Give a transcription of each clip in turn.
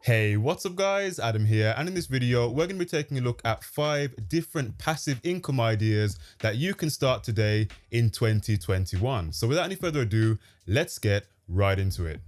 Hey, what's up guys? Adam here, and in this video we're going to be taking a look at 5 different passive income ideas that you can start today in 2021. So without any further ado, let's get right into it.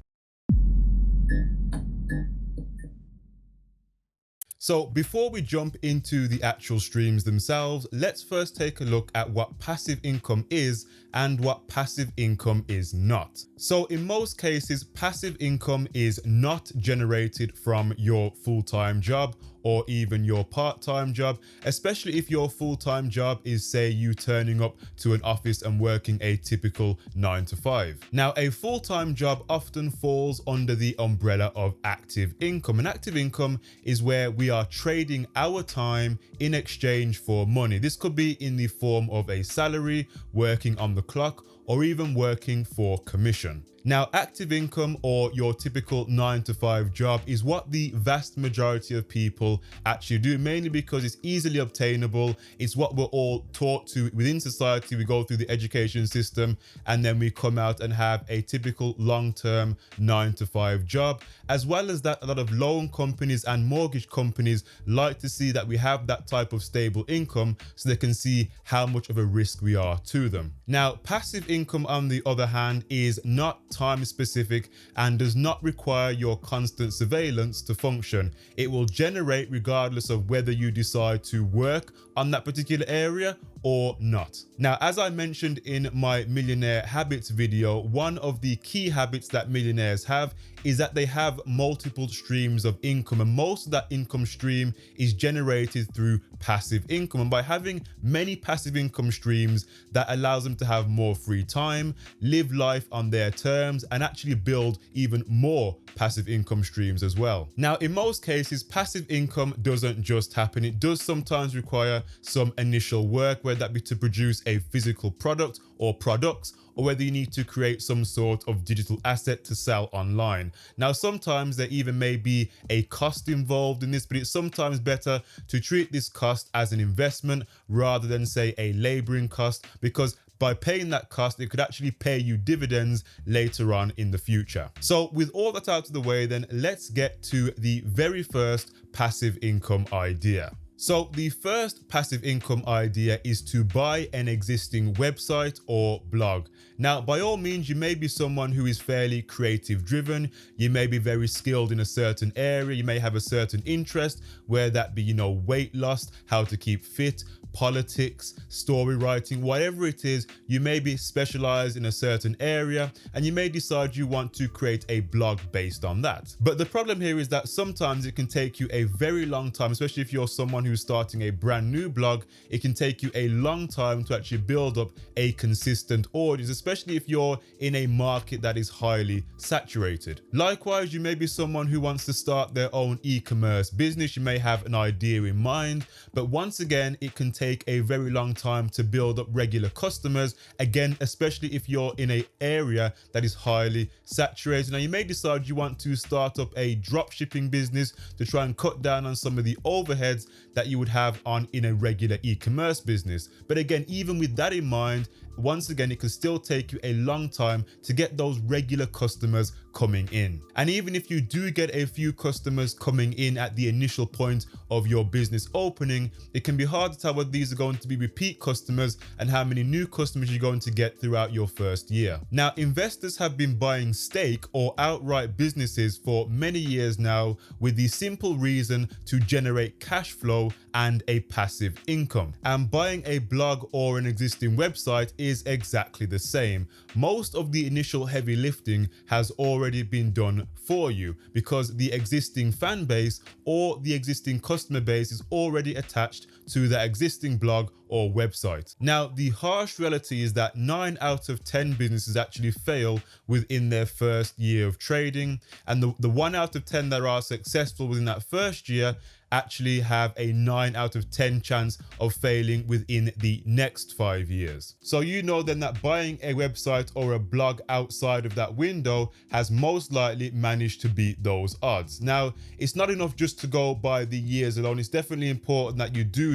So before we jump into the actual streams themselves, let's first take a look at what passive income is and what passive income is not. So in most cases, passive income is not generated from your full-time job or even your part-time job, especially if your full-time job is, say, you turning up to an office and working a typical 9 to 5. Now, a full-time job often falls under the umbrella of active income, and active income is where we are trading our time in exchange for money. This could be in the form of a salary, working on the clock, or even working for commission. Now, active income, or your typical 9 to 5 job, is what the vast majority of people actually do, mainly because it's easily obtainable. It's what we're all taught to within society. We go through the education system and then we come out and have a typical long-term 9 to 5 job. As well as that, a lot of loan companies and mortgage companies like to see that we have that type of stable income so they can see how much of a risk we are to them. Now, passive income, on the other hand, is not time specific and does not require your constant surveillance to function. It will generate regardless of whether you decide to work on that particular area or not. Now, as I mentioned in my millionaire habits video, one of the key habits that millionaires have is that they have multiple streams of income, and most of that income stream is generated through passive income. And by having many passive income streams, that allows them to have more free time, live life on their terms, and actually build even more passive income streams as well. Now, in most cases, passive income doesn't just happen. It does sometimes require some initial work, whether that be to produce a physical product or products, or whether you need to create some sort of digital asset to sell online. Now, sometimes there even may be a cost involved in this, but it's sometimes better to treat this cost as an investment rather than, say, a laboring cost, because by paying that cost, it could actually pay you dividends later on in the future. So with all that out of the way, then let's get to the very first passive income idea. So the first passive income idea is to buy an existing website or blog. Now, by all means, you may be someone who is fairly creative driven. You may be very skilled in a certain area. You may have a certain interest, whether that be, weight loss, how to keep fit, politics, story writing, whatever it is. You may be specialized in a certain area and you may decide you want to create a blog based on that. But the problem here is that sometimes it can take you a very long time, especially if you're someone who's starting a brand new blog. It can take you a long time to actually build up a consistent audience, especially if you're in a market that is highly saturated. Likewise, you may be someone who wants to start their own e-commerce business. You may have an idea in mind, but once again, it can take a very long time to build up regular customers. Again, especially if you're in an area that is highly saturated. Now, you may decide you want to start up a drop shipping business to try and cut down on some of the overheads that you would have in a regular e-commerce business. But again, even with that in mind, once again, it can still take you a long time to get those regular customers coming in. And even if you do get a few customers coming in at the initial point of your business opening, it can be hard to tell whether these are going to be repeat customers and how many new customers you're going to get throughout your first year. Now, investors have been buying stake or outright businesses for many years now with the simple reason to generate cash flow and a passive income. And buying a blog or an existing website is exactly the same. Most of the initial heavy lifting has already been done for you because the existing fan base or the existing customer base is already attached to that existing blog or website. Now, the harsh reality is that 9 out of 10 businesses actually fail within their first year of trading, and the 1 out of 10 that are successful within that first year actually have a 9 out of 10 chance of failing within the next 5 years. So you know then that buying a website or a blog outside of that window has most likely managed to beat those odds. Now, it's not enough just to go by the years alone. It's definitely important that you do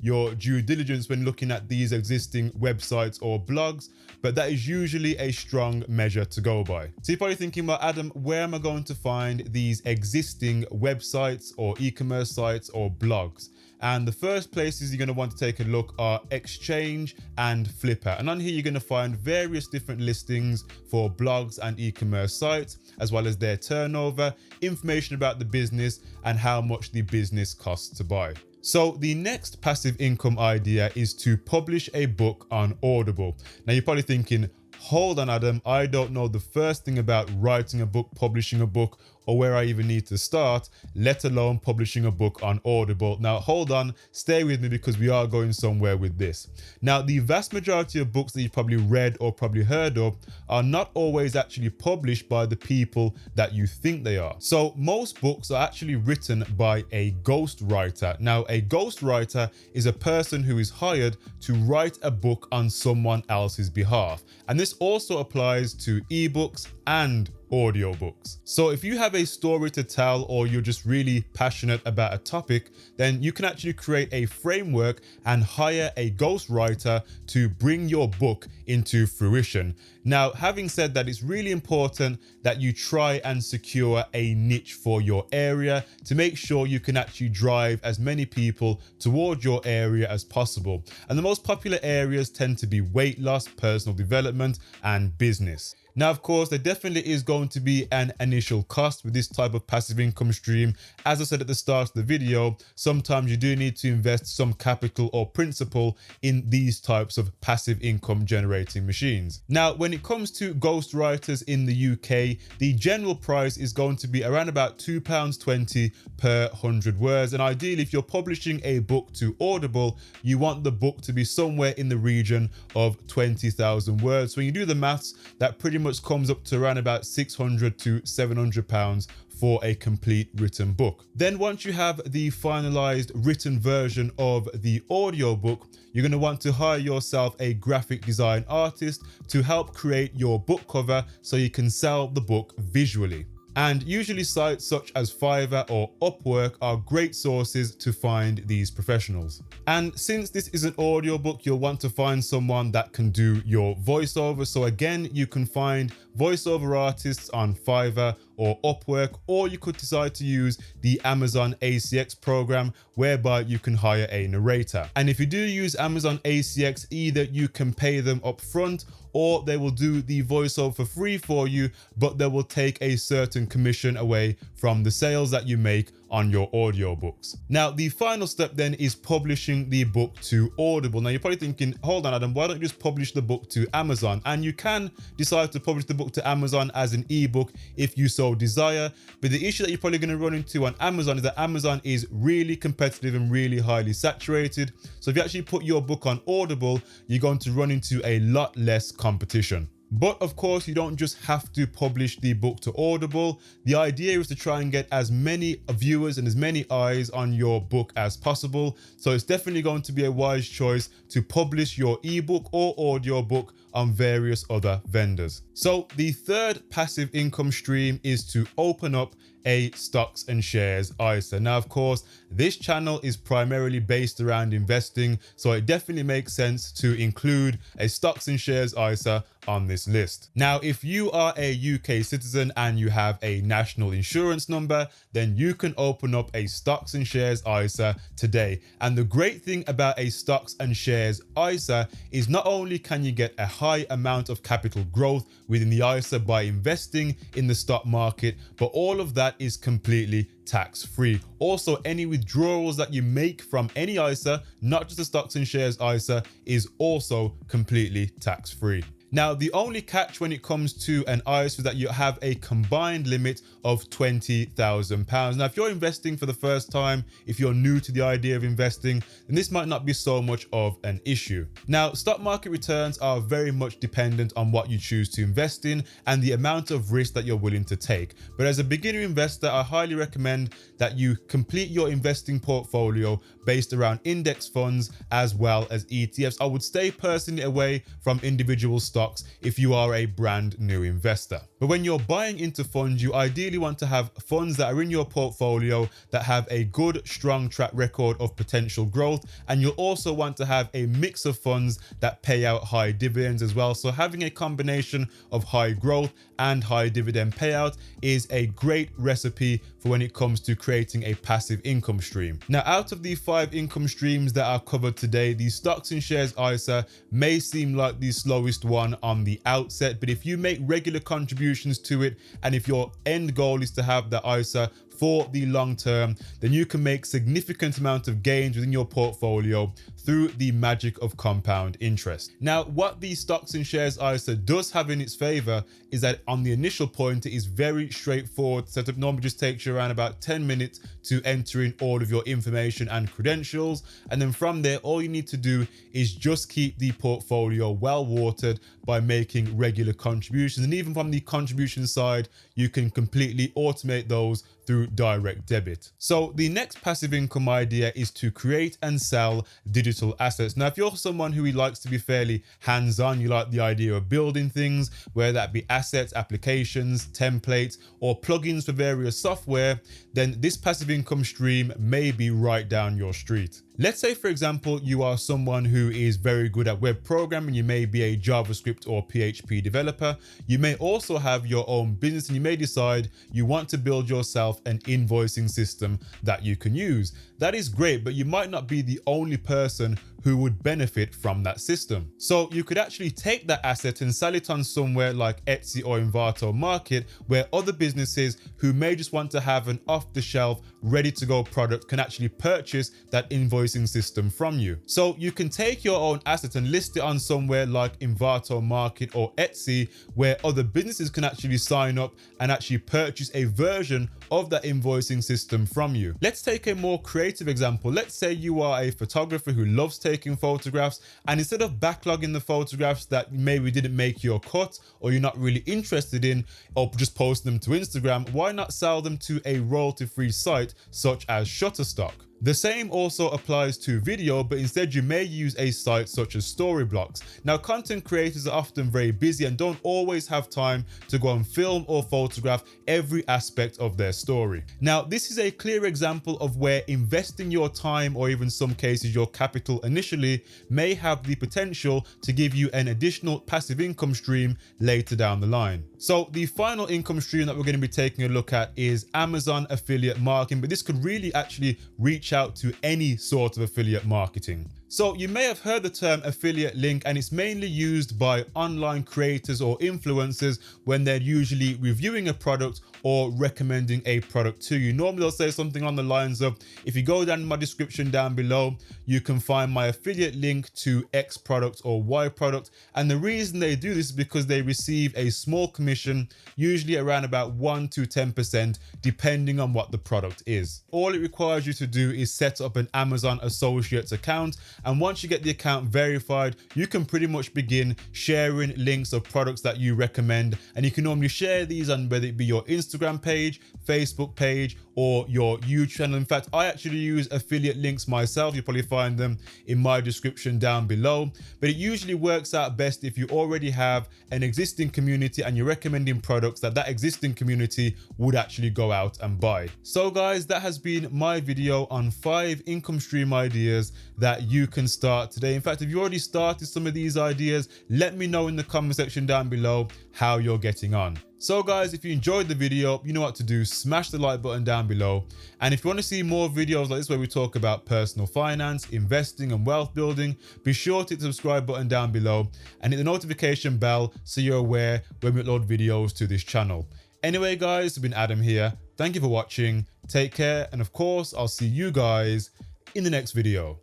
your due diligence diligence when looking at these existing websites or blogs, but that is usually a strong measure to go by. So you're probably thinking, well, Adam, where am I going to find these existing websites or e-commerce sites or blogs? And the first places you're going to want to take a look are Exchange and Flipper. And on here, you're going to find various different listings for blogs and e-commerce sites, as well as their turnover, information about the business, and how much the business costs to buy. So the next passive income idea is to publish a book on Audible. Now you're probably thinking, hold on, Adam, I don't know the first thing about writing a book, publishing a book, or where I even need to start, let alone publishing a book on Audible. Now, hold on, stay with me because we are going somewhere with this. Now, the vast majority of books that you've probably read or probably heard of are not always actually published by the people that you think they are. So most books are actually written by a ghostwriter. Now, a ghostwriter is a person who is hired to write a book on someone else's behalf. And this also applies to ebooks and audiobooks. So if you have a story to tell, or you're just really passionate about a topic, then you can actually create a framework and hire a ghostwriter to bring your book into fruition. Now, having said that, it's really important that you try and secure a niche for your area to make sure you can actually drive as many people towards your area as possible. And the most popular areas tend to be weight loss, personal development, and business. Now, of course, there definitely is going to be an initial cost with this type of passive income stream. As I said at the start of the video, sometimes you do need to invest some capital or principal in these types of passive income generating machines. Now, when it comes to ghostwriters in the UK, the general price is going to be around about £2.20 per 100 words. And ideally, if you're publishing a book to Audible, you want the book to be somewhere in the region of 20,000 words. So when you do the maths, that pretty much comes up to around about £600 to £700 for a complete written book. Then once you have the finalized written version of the audiobook, you're going to want to hire yourself a graphic design artist to help create your book cover so you can sell the book visually. And usually sites such as Fiverr or Upwork are great sources to find these professionals. And since this is an audiobook, you'll want to find someone that can do your voiceover. So again, you can find voiceover artists on Fiverr or Upwork, or you could decide to use the Amazon ACX program, whereby you can hire a narrator. And if you do use Amazon ACX, either you can pay them up front, or they will do the voiceover for free for you, but they will take a certain commission away from the sales that you make on your audiobooks. Now, the final step then is publishing the book to Audible. Now, you're probably thinking, hold on, Adam, why don't you just publish the book to Amazon? And you can decide to publish the book to Amazon as an ebook if you so desire. But the issue that you're probably going to run into on Amazon is that Amazon is really competitive and really highly saturated. So if you actually put your book on Audible, you're going to run into a lot less competition. But of course, you don't just have to publish the book to Audible. The idea is to try and get as many viewers and as many eyes on your book as possible. So it's definitely going to be a wise choice to publish your ebook or audiobook on various other vendors. So the third passive income stream is to open up a stocks and shares ISA. Now, of course, this channel is primarily based around investing, so it definitely makes sense to include a stocks and shares ISA on this list. Now, if you are a UK citizen and you have a national insurance number, then you can open up a stocks and shares ISA today. And the great thing about a stocks and shares ISA is not only can you get a high amount of capital growth within the ISA by investing in the stock market, but all of that is completely tax-free. Also, any withdrawals that you make from any ISA, not just the stocks and shares ISA, is also completely tax-free. Now, the only catch when it comes to an ISA is that you have a combined limit of £20,000. Now, if you're investing for the first time, if you're new to the idea of investing, then this might not be so much of an issue. Now, stock market returns are very much dependent on what you choose to invest in and the amount of risk that you're willing to take. But as a beginner investor, I highly recommend that you complete your investing portfolio based around index funds as well as ETFs. I would stay personally away from individual stocks if you are a brand new investor. But when you're buying into funds, you ideally want to have funds that are in your portfolio that have a good, strong track record of potential growth. And you'll also want to have a mix of funds that pay out high dividends as well. So having a combination of high growth and high dividend payout is a great recipe for when it comes to creating a passive income stream. Now, out of the 5 income streams that are covered today, the stocks and shares ISA may seem like the slowest one on the outset, but if you make regular contributions to it, and if your end goal is to have the ISA for the long term, then you can make significant amount of gains within your portfolio through the magic of compound interest. Now, what the stocks and shares ISA does have in its favor is that on the initial point, it is very straightforward. Setup normally just takes you around about 10 minutes to enter in all of your information and credentials. And then from there, all you need to do is just keep the portfolio well watered by making regular contributions. And even from the contribution side, you can completely automate those through direct debit. So the next passive income idea is to create and sell digital assets. Now, if you're someone who likes to be fairly hands-on, you like the idea of building things, whether that be assets, applications, templates, or plugins for various software, then this passive income stream may be right down your street. Let's say, for example, you are someone who is very good at web programming. You may be a JavaScript or PHP developer. You may also have your own business, and you may decide you want to build yourself an invoicing system that you can use. That is great, but you might not be the only person who would benefit from that system. So you could actually take that asset and sell it on somewhere like Etsy or Envato Market, where other businesses who may just want to have an off-the-shelf, ready-to-go product can actually purchase that invoicing system from you. So you can take your own asset and list it on somewhere like Envato Market or Etsy, where other businesses can actually sign up and actually purchase a version of that invoicing system from you. Let's take a more creative example. Let's say you are a photographer who loves taking photographs, and instead of backlogging the photographs that maybe didn't make your cut or you're not really interested in, or just post them to Instagram, why not sell them to a royalty-free site such as Shutterstock? The same also applies to video, but instead you may use a site such as Storyblocks. Now, content creators are often very busy and don't always have time to go and film or photograph every aspect of their story. Now, this is a clear example of where investing your time, or even some cases your capital initially, may have the potential to give you an additional passive income stream later down the line. So the final income stream that we're going to be taking a look at is Amazon affiliate marketing, but this could really actually reach out to any sort of affiliate marketing. So you may have heard the term affiliate link, and it's mainly used by online creators or influencers when they're usually reviewing a product or recommending a product to you. Normally they'll say something on the lines of, if you go down in my description down below, you can find my affiliate link to X product or Y product. And the reason they do this is because they receive a small commission, usually around about 1 to 10%, depending on what the product is. All it requires you to do is set up an Amazon Associates account. And once you get the account verified, you can pretty much begin sharing links of products that you recommend. And you can normally share these on whether it be your Instagram page, Facebook page, or your YouTube channel. In fact, I actually use affiliate links myself. You'll probably find them in my description down below. But it usually works out best if you already have an existing community and you're recommending products that existing community would actually go out and buy. So guys, that has been my video on 5 income stream ideas that you can start today. In fact, if you already started some of these ideas, let me know in the comment section down below how you're getting on. So guys, if you enjoyed the video, you know what to do. Smash the like button down below. And if you want to see more videos like this where we talk about personal finance, investing and wealth building, be sure to hit the subscribe button down below and hit the notification bell so you're aware when we upload videos to this channel. Anyway guys, it's been Adam here. Thank you for watching. Take care, and of course, I'll see you guys in the next video.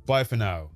Bye for now.